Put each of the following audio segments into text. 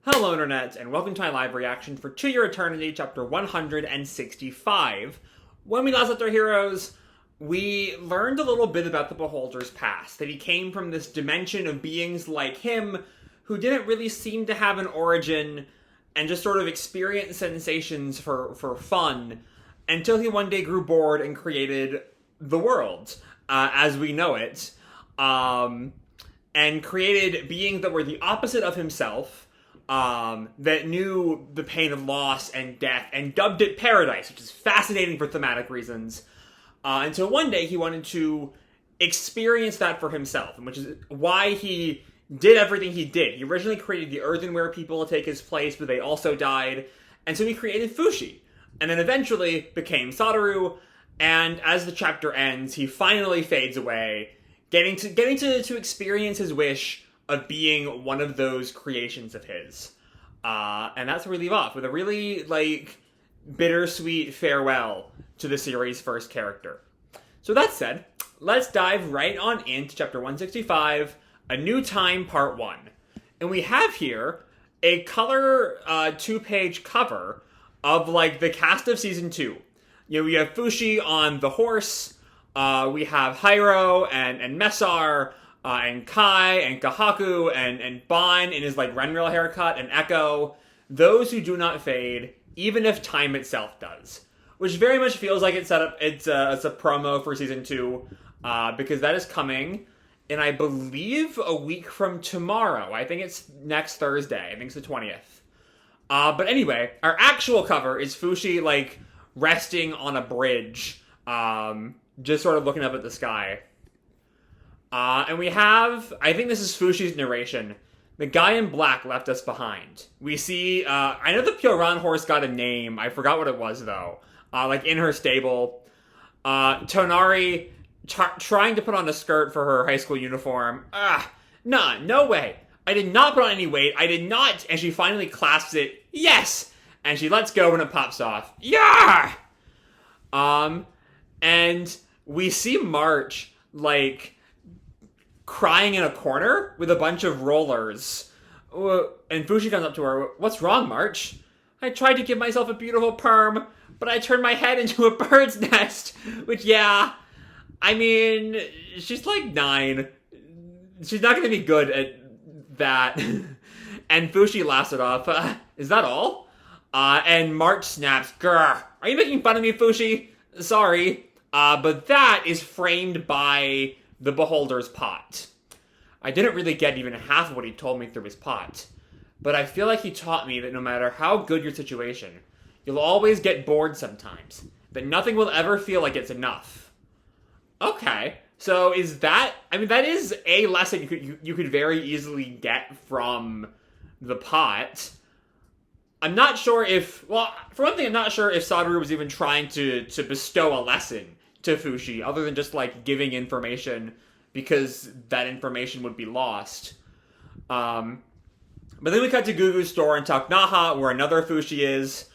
Hello Internet, and welcome to my live reaction for To Your Eternity, chapter 165. When we last left our heroes, we learned a little bit about the Beholder's past, that he came from this dimension of beings like him, who didn't really seem to have an origin, and just sort of experienced sensations for fun, until he one day grew bored and created the world, as we know it, and created beings that were the opposite of himself, that knew the pain of loss and death, and dubbed it paradise, which is fascinating for thematic reasons, until one day he wanted to experience that for himself, which is why he did everything he did. He originally created the earthenware people to take his place, but they also died, and so he created Fushi, and then eventually became Satoru, and as the chapter ends, he finally fades away, getting to experience his wish of being one of those creations of his. And that's where we leave off, with a really, bittersweet farewell to the series' first character. So that said, let's dive right on into chapter 165, A New Time, Part 1. And we have here a color, two-page cover of, the cast of Season 2. You know, we have Fushi on the horse, we have Hyro and Messar, and Kai, and Kahaku, and Bon in his, Renril haircut, and Echo. Those who do not fade, even if time itself does. Which very much feels like it's a promo for Season 2, because that is coming in, I believe, a week from tomorrow. I think it's next Thursday. I think it's the 20th. But anyway, our actual cover is Fushi, resting on a bridge, just sort of looking up at the sky. And we have, I think this is Fushi's narration, the guy in black left us behind. We see, I know the Pyoran horse got a name, I forgot what it was though, in her stable. Tonari trying to put on a skirt for her high school uniform. Nah, no way. I did not put on any weight, I did not, and she finally clasps it, yes! And she lets go when it pops off. Yeah! And we see March, crying in a corner with a bunch of rollers. And Fushi comes up to her, "What's wrong, March? I tried to give myself a beautiful perm, but I turned my head into a bird's nest." Which, yeah, I mean, she's 9. She's not going to be good at that. And Fushi laughs it off. Is that all? And March snaps, "Grr, are you making fun of me, Fushi? Sorry." But that is framed by the Beholder's pot. I didn't really get even half of what he told me through his pot, but I feel like he taught me that no matter how good your situation, you'll always get bored sometimes, that nothing will ever feel like it's enough. Okay, so is that, that is a lesson you could very easily get from the pot. I'm not sure if, well, for one thing, I'm not sure if Satoru was even trying to bestow a lesson to Fushi, other than just, giving information, because that information would be lost. But then we cut to Gugu's store in Taknaha, where another Fushi is,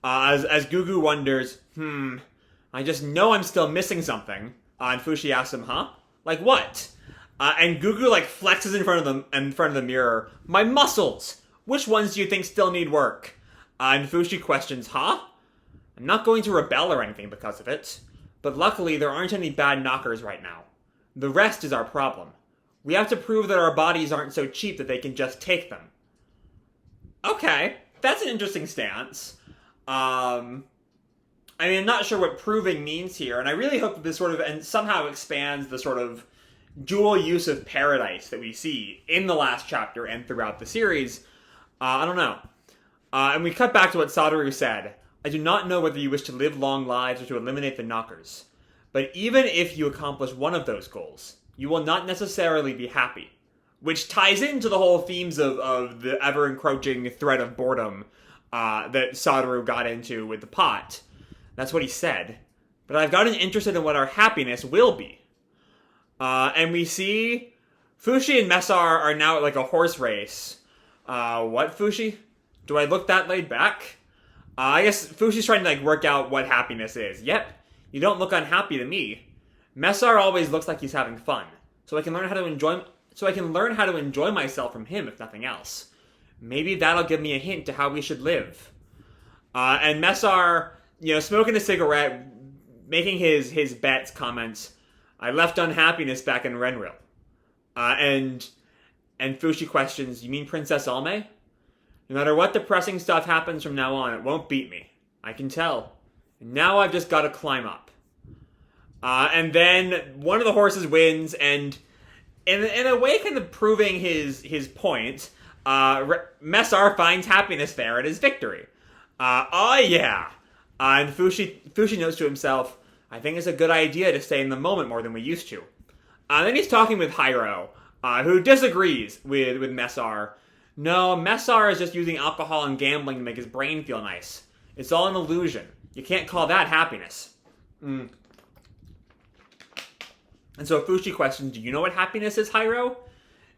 as Gugu wonders, I just know I'm still missing something. And Fushi asks him, huh? Like what? And Gugu, flexes in front of the mirror. My muscles! Which ones do you think still need work? And Fushi questions, huh? I'm not going to rebel or anything because of it. But luckily, there aren't any bad knockers right now. The rest is our problem. We have to prove that our bodies aren't so cheap that they can just take them. Okay, that's an interesting stance. I'm not sure what proving means here, and I really hope that this and somehow expands the sort of dual use of paradise that we see in the last chapter and throughout the series. I don't know. And we cut back to what Satoru said. I do not know whether you wish to live long lives or to eliminate the knockers. But even if you accomplish one of those goals, you will not necessarily be happy. Which ties into the whole themes of the ever-encroaching threat of boredom that Satoru got into with the pot. That's what he said. But I've gotten interested in what our happiness will be. And we see Fushi and Messar are now at a horse race. What, Fushi? Do I look that laid back? I guess Fushi's trying to, work out what happiness is. Yep, you don't look unhappy to me. Messar always looks like he's having fun, so I can learn how to enjoy myself from him, if nothing else. Maybe that'll give me a hint to how we should live. And Messar, smoking a cigarette, making his bets, comments, I left unhappiness back in Renril. And Fushi questions, you mean Princess Alme? No matter what depressing stuff happens from now on, it won't beat me. I can tell. And now I've just got to climb up. And then one of the horses wins, and in a way kind of proving his point, Messar finds happiness there at his victory. Oh yeah. And Fushi notes to himself, I think it's a good idea to stay in the moment more than we used to. Then he's talking with Hiro, who disagrees with Messar. No, Messar is just using alcohol and gambling to make his brain feel nice. It's all an illusion. You can't call that happiness. And so Fushi questions, do you know what happiness is, Hiro?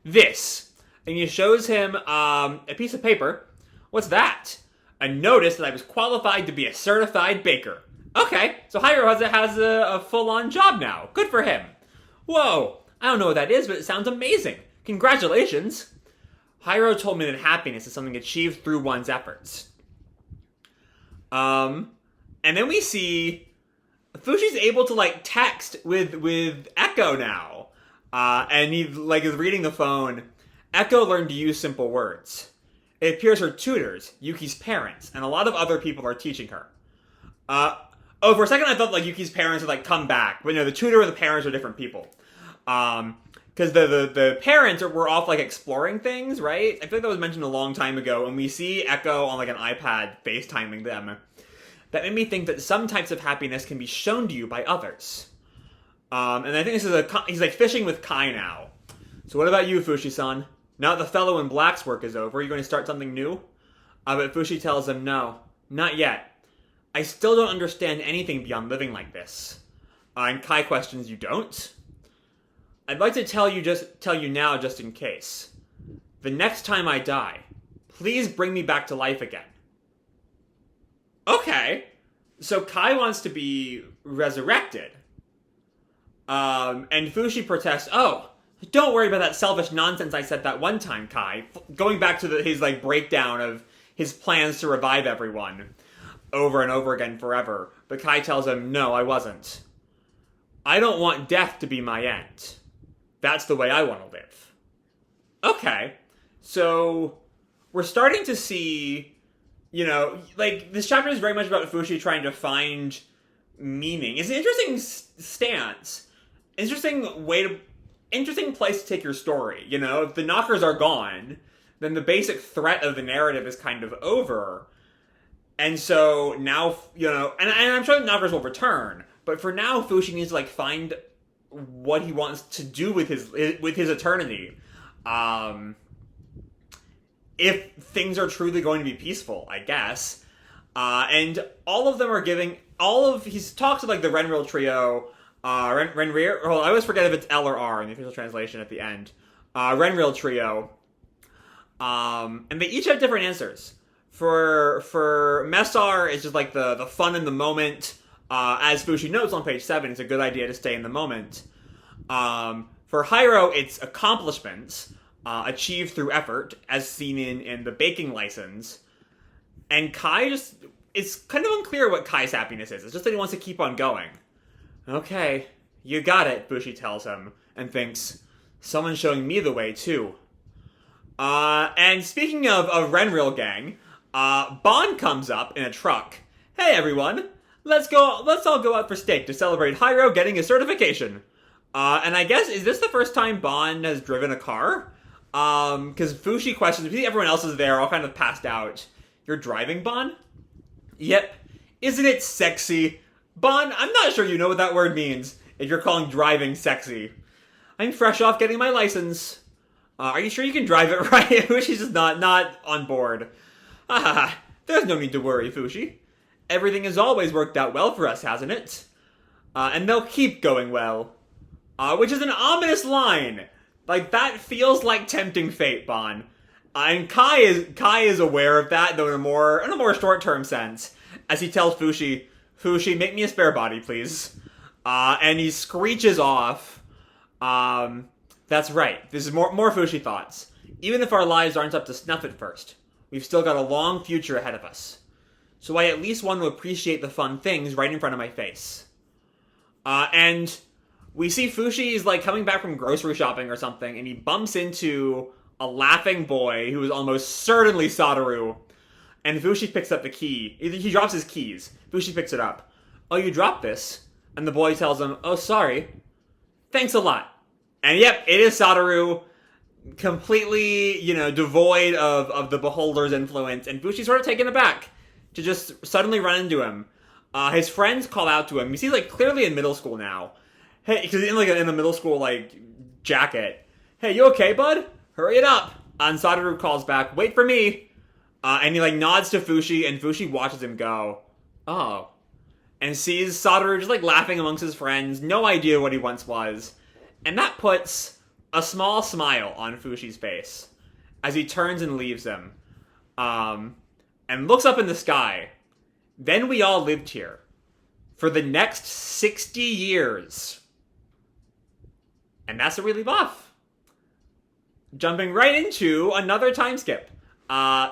This. And he shows him a piece of paper. What's that? A notice that I was qualified to be a certified baker. Okay, so Hiro has a full-on job now. Good for him. Whoa, I don't know what that is, but it sounds amazing. Congratulations. Hiro told me that happiness is something achieved through one's efforts. And then we see Fushi's able to text with Echo now. And he is reading the phone. Echo learned to use simple words. It appears her tutors, Yuki's parents, and a lot of other people are teaching her. For a second I thought Yuki's parents would come back, but no, the tutor and the parents are different people. Because the parents were off exploring things, right? I feel like that was mentioned a long time ago, and we see Echo on an iPad FaceTiming them. That made me think that some types of happiness can be shown to you by others. And I think this is he's fishing with Kai now. So what about you, Fushi-san? Now that the fellow in black's work is over, are you going to start something new? But Fushi tells him, no, not yet. I still don't understand anything beyond living like this. And Kai questions, you don't? I'd like to tell you now just in case. The next time I die, please bring me back to life again. Okay. So Kai wants to be resurrected. And Fushi protests, oh, don't worry about that selfish nonsense I said that one time, Kai. Going back to his breakdown of his plans to revive everyone over and over again forever. But Kai tells him, no, I wasn't. I don't want death to be my end. That's the way I want to live. Okay. So we're starting to see, this chapter is very much about Fushi trying to find meaning. It's an interesting stance. Interesting place to take your story. If the knockers are gone, then the basic threat of the narrative is kind of over. And so now, and I'm sure the knockers will return, but for now, Fushi needs to find what he wants to do with his eternity. If things are truly going to be peaceful, I guess. And all of them are giving, he talks to the Renril trio, Renril, I always forget if it's L or R in the official translation at the end. Renril trio. And they each have different answers. For Messar, it's just the fun in the moment. As Fushi notes on page 7, it's a good idea to stay in the moment. For Hiro, it's accomplishments achieved through effort, as seen in the baking license. And Kai it's kind of unclear what Kai's happiness is. It's just that he wants to keep on going. Okay, you got it, Fushi tells him, and thinks, someone's showing me the way, too. And speaking of Renril gang, Bon comes up in a truck. Hey, everyone! Let's all go out for steak to celebrate Hiro getting his certification. And I guess, is this the first time Bon has driven a car? Because Fushi questions, everyone else is there, all kind of passed out. You're driving, Bon? Yep. Isn't it sexy? Bon, I'm not sure you know what that word means, if you're calling driving sexy. I'm fresh off getting my license. Are you sure you can drive it right? Fushi's just not on board. There's no need to worry, Fushi. Everything has always worked out well for us, hasn't it? And they'll keep going well. Which is an ominous line. That feels like tempting fate, Bon. And Kai is aware of that, though in a more short-term sense, as he tells Fushi, make me a spare body, please. And he screeches off. That's right. This is more Fushi thoughts. Even if our lives aren't up to snuff at first, we've still got a long future ahead of us. So I at least want to appreciate the fun things right in front of my face. And we see Fushi is like coming back from grocery shopping or something, and he bumps into a laughing boy who is almost certainly Satoru. And Fushi picks up the key. He drops his keys. Fushi picks it up. "Oh, you dropped this?" And the boy tells him, "Oh, sorry. Thanks a lot." And yep, it is Satoru, completely, devoid of the Beholder's influence. And Fushi's sort of taken aback to just suddenly run into him. His friends call out to him. He's like clearly in middle school now. Hey, because he's in the middle school jacket. "Hey, you okay, bud? Hurry it up." And Satoru calls back, "Wait for me." And he nods to Fushi, and Fushi watches him go, "Oh," and sees Satoru just laughing amongst his friends, no idea what he once was, and that puts a small smile on Fushi's face as he turns and leaves him, and looks up in the sky. "Then we all lived here for the next 60 years. And that's where we leave off. Jumping right into another time skip.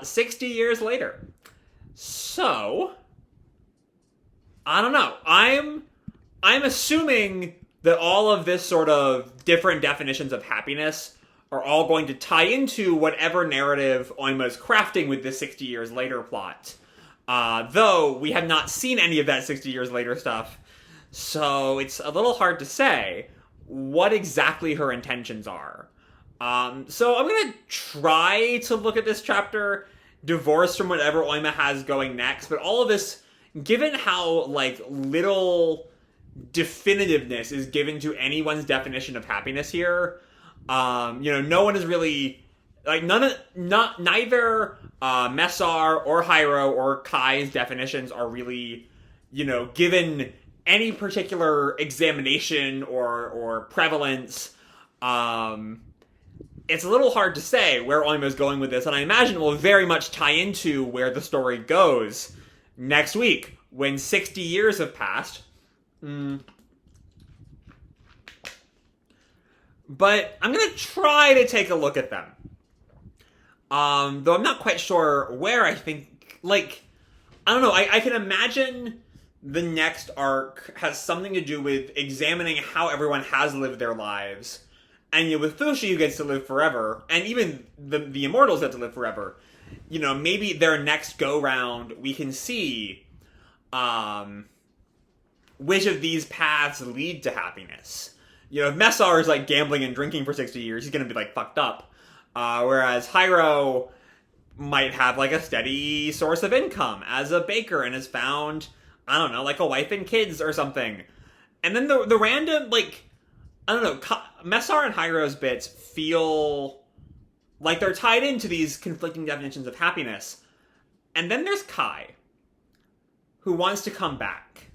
60 years later. So, I don't know. I'm assuming that all of this sort of different definitions of happiness are all going to tie into whatever narrative Oima's crafting with this 60 years later plot. Though we have not seen any of that 60 years later stuff, so it's a little hard to say what exactly her intentions are. So I'm gonna try to look at this chapter divorced from whatever Oima has going next, but all of this, given how, little definitiveness is given to anyone's definition of happiness here, no one is really, neither Messar or Hyro or Kai's definitions are really, given any particular examination or prevalence. It's a little hard to say where Oima is going with this, and I imagine it will very much tie into where the story goes next week, when 60 years have passed. But I'm going to try to take a look at them. Though I'm not quite sure where. I think, I don't know, I can imagine the next arc has something to do with examining how everyone has lived their lives. And with Fushi, who gets to live forever, and even the immortals get to live forever, maybe their next go-round, we can see which of these paths lead to happiness. If Messar is, gambling and drinking for 60 years, he's going to be, fucked up. Whereas Hyro might have, a steady source of income as a baker and has found, I don't know, a wife and kids or something. And then the random, I don't know, Messar and Hyro's bits feel like they're tied into these conflicting definitions of happiness. And then there's Kai, who wants to come back.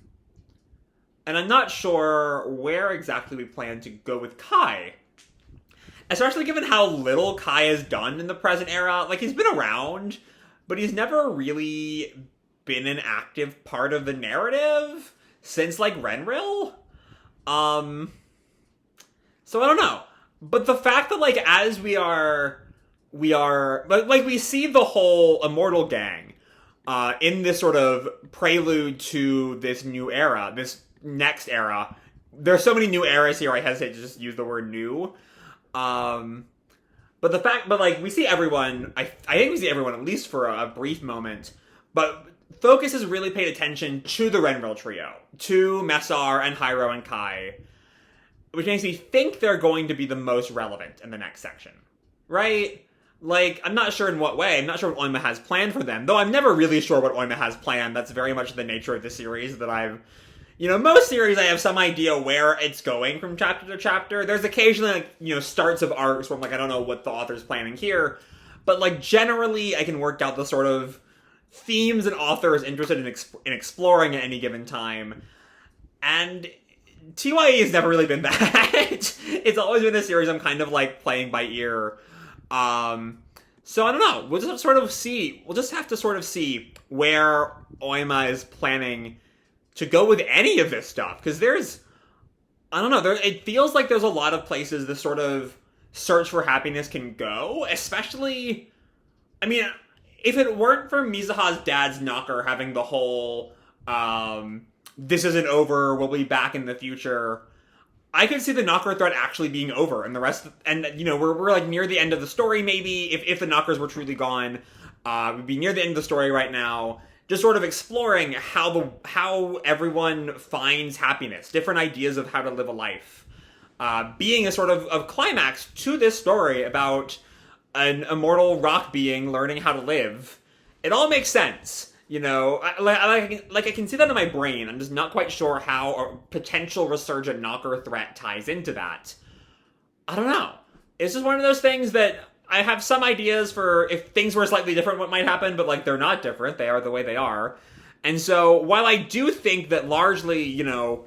And I'm not sure where exactly we plan to go with Kai. Especially given how little Kai has done in the present era. He's been around, but he's never really been an active part of the narrative since, Renril. So I don't know. But the fact that, as we see the whole Immortal Gang in this sort of prelude to this new era, this next era. There's so many new eras here, I hesitate to just use the word new. But we see everyone, I think we see everyone at least for a brief moment, but focus has really paid attention to the Renril trio, to Messar and Hyro and Kai, which makes me think they're going to be the most relevant in the next section. Right? I'm not sure in what way. I'm not sure what Oima has planned for them. Though I'm never really sure what Oima has planned. That's very much the nature of the series that I've... most series I have some idea where it's going from chapter to chapter. There's occasionally, starts of arcs where I'm I don't know what the author's planning here. But, generally, I can work out the sort of themes an author is interested in exploring at any given time. And... TYE has never really been that. It's always been a series I'm kind of playing by ear. So I don't know. We'll just have to sort of see where Oima is planning to go with any of this stuff. Because it feels like there's a lot of places this sort of search for happiness can go, especially, I mean, if it weren't for Mizuha's dad's knocker having the whole, this isn't over, we'll be back in the future, I could see the knocker threat actually being over, and the rest, and, you know, we're like near the end of the story, maybe, if the knockers were truly gone, we'd be near the end of the story right now, just sort of exploring how everyone finds happiness, different ideas of how to live a life. Being a sort of climax to this story about an immortal rock being learning how to live. It all makes sense, you know. I can see that in my brain. I'm just not quite sure how a potential resurgent knocker threat ties into that. I don't know. It's just one of those things that I have some ideas for if things were slightly different what might happen, but like they're not different. They are the way they are. And so while I do think that largely, you know,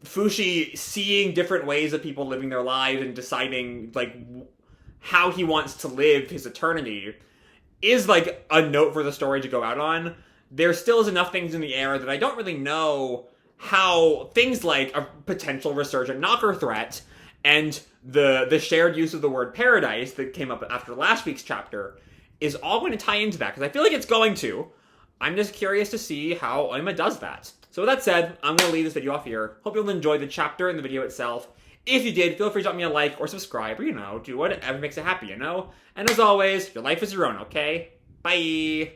Fushi seeing different ways of people living their lives and deciding like how he wants to live his eternity is like a note for the story to go out on, there still is enough things in the air that I don't really know how things like a potential resurgent knocker threat and the shared use of the word paradise that came up after last week's chapter is all going to tie into that, because I feel like it's going to. I'm just curious to see how Oima does that. So with that said, I'm going to leave this video off here. Hope you'll enjoy the chapter and the video itself. If you did, feel free to drop me a like or subscribe, or, you know, do whatever makes it happy, you know? And as always, your life is your own, okay? Bye!